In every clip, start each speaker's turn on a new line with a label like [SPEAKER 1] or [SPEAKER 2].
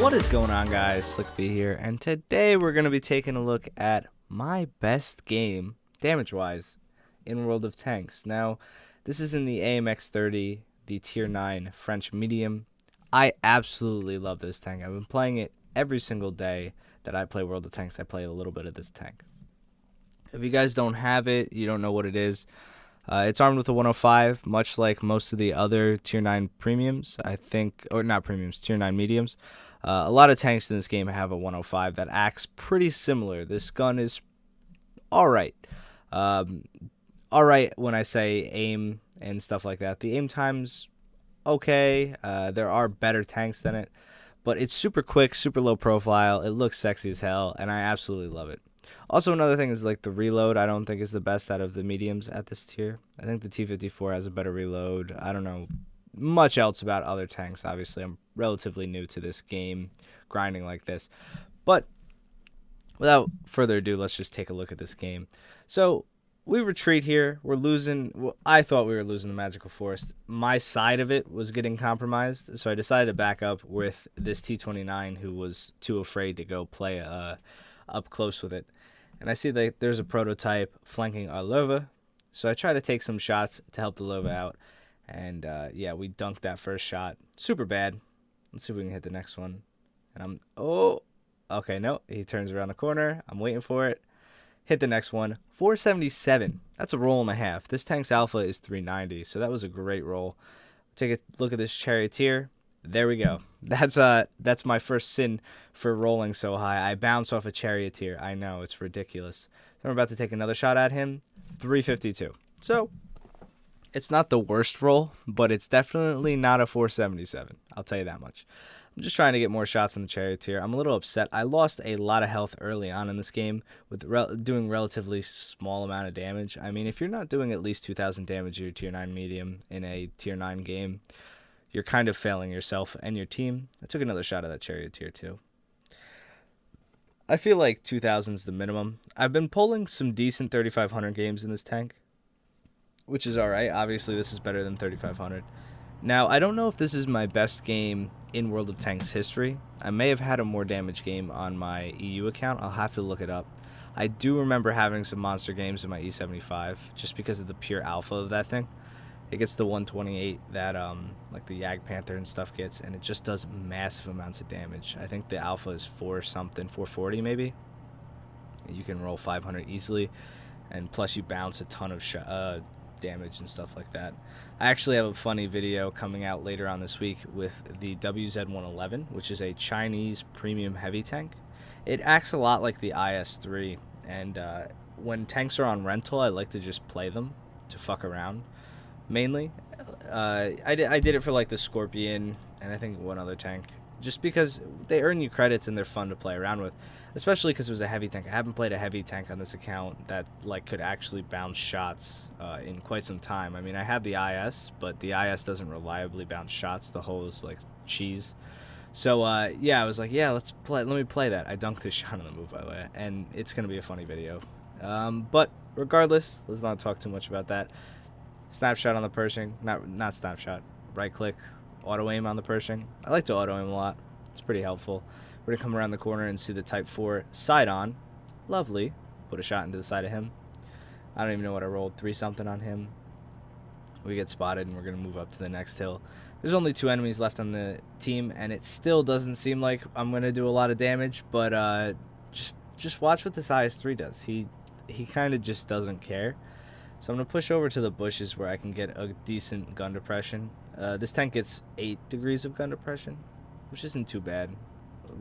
[SPEAKER 1] What is going on, guys? Slickby here, and today we're going to be taking a look at my best game, damage-wise, in World of Tanks. Now, this is in the AMX 30, the Tier 9 French Medium. I absolutely love this tank. I've been playing it every single day that I play World of Tanks. I play a little bit of this tank. If you guys don't have it, you don't know what it is. It's armed with a 105, much like most of the other Tier 9 premiums, I think, or not premiums, Tier 9 mediums. A lot of tanks in this game have a 105 that acts pretty similar. This gun is alright. Alright when I say aim and stuff like that. The aim time's okay. There are better tanks than it, but it's super quick, super low profile. It looks sexy as hell, and I absolutely love it. Also, another thing is like the reload. I don't think is the best out of the mediums at this tier. I think the T-54 has a better reload. I don't know much else about other tanks. Obviously, I'm relatively new to this game, grinding like this. But without further ado, let's just take a look at this game. So we retreat here. We're losing. Well, I thought we were losing the Magical Forest. My side of it was getting compromised, so I decided to back up with this T-29, who was too afraid to go play up close with it. And I see that there's a prototype flanking our Lova, so I try to take some shots to help the Lova out. And yeah, we dunked that first shot. Super bad. Let's see if we can hit the next one. And okay, no, he turns around the corner. I'm waiting for it. Hit the next one. 477. That's a roll and a half. This tank's alpha is 390, so that was a great roll. Take a look at this charioteer. There we go. That's my first sin for rolling so high. I bounce off a charioteer. I know, it's ridiculous. So I'm about to take another shot at him. 352. So it's not the worst roll, but it's definitely not a 477. I'll tell you that much. I'm just trying to get more shots on the charioteer. I'm a little upset. I lost a lot of health early on in this game with doing relatively small amount of damage. I mean, if you're not doing at least 2,000 damage to your Tier 9 medium in a Tier 9 game, you're kind of failing yourself and your team. I took another shot at that charioteer too. I feel like 2,000 is the minimum. I've been pulling some decent 3,500 games in this tank, which is alright. Obviously, this is better than 3,500. Now, I don't know if this is my best game in World of Tanks history. I may have had a more damage game on my EU account. I'll have to look it up. I do remember having some monster games in my E75 just because of the pure alpha of that thing. It gets the 128 that like the Yag Panther and stuff gets, and it just does massive amounts of damage. I think the alpha is 440 maybe. You can roll 500 easily, and plus you bounce a ton of damage and stuff like that. I actually have a funny video coming out later on this week with the WZ-111, which is a Chinese premium heavy tank. It acts a lot like the IS-3, and when tanks are on rental, I like to just play them to fuck around. Mainly, I did it for like the Scorpion and I think one other tank, just because they earn you credits and they're fun to play around with, especially because it was a heavy tank. I haven't played a heavy tank on this account that like could actually bounce shots in quite some time. I mean, I have the IS, but the IS doesn't reliably bounce shots. The whole is like cheese. So yeah, I was like, yeah, let me play that. I dunked this shot on the move, by the way, and it's gonna be a funny video. But regardless, let's not talk too much about that. Snapshot on the Pershing, not snapshot, right click, auto aim on the Pershing. I like to auto aim a lot. It's pretty helpful. We're gonna come around the corner and see the Type 4 side on. Lovely. Put a shot into the side of him. I don't even know what I rolled, 3 something on him. We get spotted and we're gonna move up to the next hill. There's only 2 enemies left on the team, and it still doesn't seem like I'm gonna do a lot of damage, but just watch what this IS-3 does. He kind of just doesn't care. So I'm going to push over to the bushes where I can get a decent gun depression. This tank gets 8 degrees of gun depression, which isn't too bad.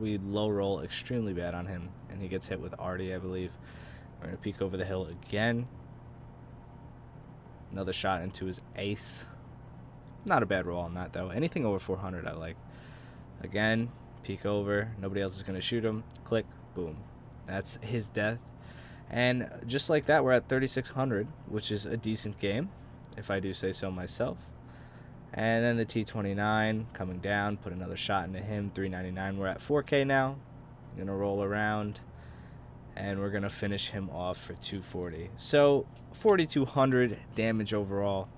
[SPEAKER 1] We low roll extremely bad on him, and he gets hit with Artie, I believe. We're going to peek over the hill again. Another shot into his ace. Not a bad roll on that, though. Anything over 400 I like. Again, peek over. Nobody else is going to shoot him. Click. Boom. That's his death. And just like that, we're at 3,600, which is a decent game, if I do say so myself. And then the T-29 coming down, put another shot into him, 399. We're at 4K now. I'm going to roll around, and we're going to finish him off for 240. So 4,200 damage overall.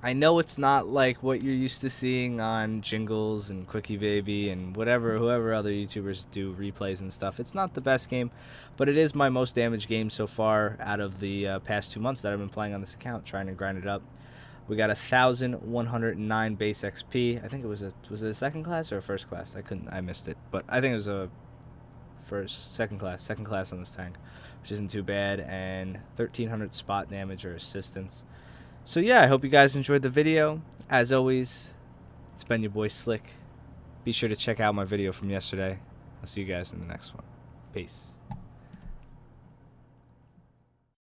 [SPEAKER 1] I know it's not like what you're used to seeing on Jingles and Quickie Baby and whoever other YouTubers do replays and stuff. It's not the best game, but it is my most damaged game so far out of the past 2 months that I've been playing on this account, trying to grind it up. We got 1,109 base XP. I think was it a second class or a first class? I missed it, but I think it was a second class on this tank, which isn't too bad, and 1,300 spot damage or assistance. So yeah, I hope you guys enjoyed the video. As always, it's been your boy Slick. Be sure to check out my video from yesterday. I'll see you guys in the next one. Peace.